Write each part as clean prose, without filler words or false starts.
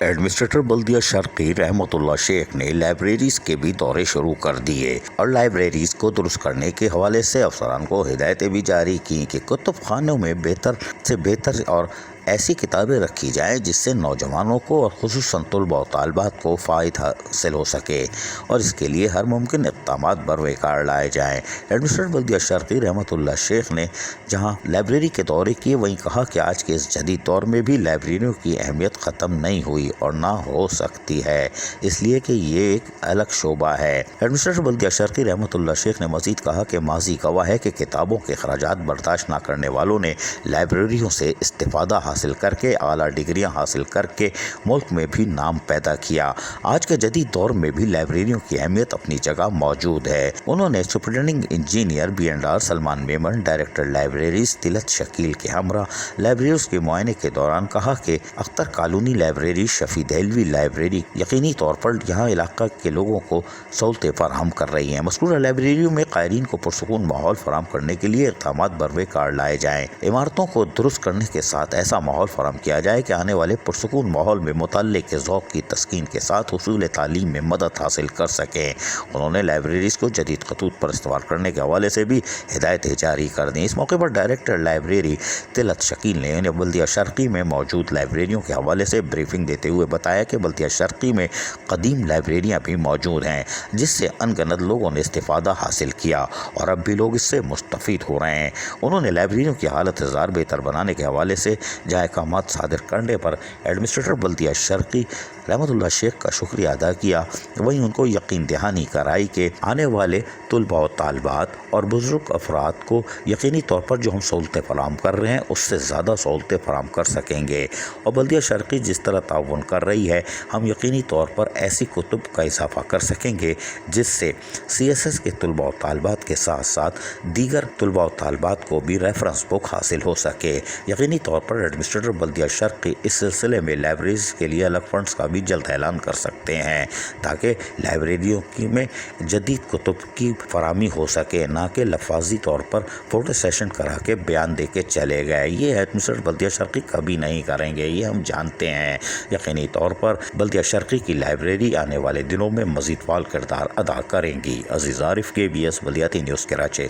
Administrator बल्दिया शर्की रहमतुल्लाह शेख ने libraries के भी दौरे शुरू कर दिए और लाइब्रेरीज को दुरुस्त करने के हवाले से अफसरान को हिदायतें भी जारी की कि कुतुब खानों में बेहतर से बेहतर और ऐसी किताबें रखी जाएं जिससे नौजवानों को और खुसूसन तलबा और तालिबात को फ़ायदा हासिल हो सके और इसके लिए हर मुमकिन इक़दामात बरकार लाए जाएँ। एडमिनिस्ट्रेटर बल्दिया शर्की रहमतुल्लाह शेख ने जहां लाइब्रेरी के दौरे किए वहीं कहा कि आज के इस जदीद दौर में भी लाइब्रेरियों की अहमियत ख़त्म नहीं हुई और ना हो सकती है, इसलिए कि ये एक अलग शोबा है। एडमिनिस्ट्रेटर बल्दिया शर्की रहमतुल्लाह शेख ने मज़ीद कहा कि माजी गवाह है कि किताबों के अखराजात बर्दाश्त न करने वालों ने लाइब्रेरियों से इस्तिफ़ादा हासिल करके आला डिग्रियां हासिल करके मुल्क में भी नाम पैदा किया। आज के जदीद दौर में भी लाइब्रेरियों की अहमियत अपनी जगह मौजूद है। उन्होंने superintending engineer B&R Salman Memon, director libraries Talat Shakeel के हमरा लाइब्रेरीज के मुआयने के दौरान कहा कि Akhtar colony library, Shafi Dehlvi library यकीनी तौर पर यहाँ इलाका के लोगों को सहूलतें फराहम कर रही हैं। मज़कूरा लाइब्रेरियों में क़ायरीन को पुरसुकून माहौल फराहम करने के लिए इक़दामात बरकार लाए जाएँ। इमारतों को दुरुस्त करने के साथ ऐसा माहौल फराहम किया जाए कि आने वाले पुरसुकून माहौल में मुताल्ले के ज़ौक़ की तस्कीन के साथ हुसूल तालीम में मदद हासिल कर सकें। उन्होंने लाइब्रेरीज़ को जदीद खतूत पर इस्तेमाल करने के हवाले से भी हिदायतें जारी कर दी। इस मौके पर डायरेक्टर लाइब्रेरी तिलत शकील ने उन्हें बल्दिया शर्की में मौजूद लाइब्रेरियों के हवाले से ब्रीफिंग देते हुए बताया कि बल्दिया शर्की में कदीम लाइब्रेरियाँ भी मौजूद हैं जिससे अनगनत लोगों ने इस्तिफ़ादा हासिल किया और अब भी लोग इससे मुस्तफ़ीद हो रहे हैं। उन्होंने लाइब्रेरियों की हालत ज़ार बेहतर बनाने के हवाले से जहाँ अहकामात सादिर करने पर एडमिनिस्ट्रेटर बल्दिया शर्की रहमतुल्लाह शेख का शुक्रिया अदा किया, वहीं उनको यकीन दहानी कराई कि आने वाले तलबा और तालिबात और बुज़ुर्ग अफराद को यकीनी तौर पर जो हम सहूलतें फराहम कर रहे हैं उससे ज़्यादा सहूलतें फराहम कर सकेंगे और बल्दिया शर्की जिस तरह ताउन कर रही है हम यकीनी तौर पर ऐसी कुतुब का इजाफ़ा कर सकेंगे जिससे CSS के तलबा और तालिबात के साथ साथ दीगर तलबा और तालिबात को भी रेफरेंस बुक हासिल हो सके। यकीनी तौर पर एडमिनिस्ट्रेटर बल्दिया शर्की इस सिलसिले में लाइब्रेरीज के लिए अलग फंड्स का भी जल्द ऐलान कर सकते हैं ताकि लाइब्रेरियों की में जदीद कुतुब की फराहमी हो सके, ना कि लफाजी तौर पर फोटो सेशन करा के बयान दे के चले गए। ये एडमिनिस्ट्रेटर बल्दिया शर्की कभी नहीं करेंगे, ये हम जानते हैं। यकीनी तौर पर बल्दिया शर्की की लाइब्रेरी आने वाले दिनों में मज़ीद फाल किरदार अदा करेंगी। अजीज़ आरिफ, KBS बल्दियाती न्यूज़ कराची।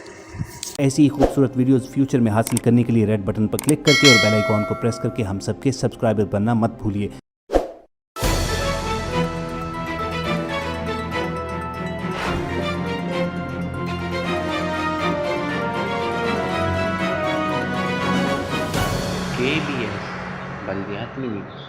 ऐसी ही खूबसूरत वीडियोस फ्यूचर में हासिल करने के लिए रेड बटन पर क्लिक करके और बेल आइकॉन को प्रेस करके हम सबके सब्सक्राइबर बनना मत भूलिए। KBS बल्दियाती न्यूज़।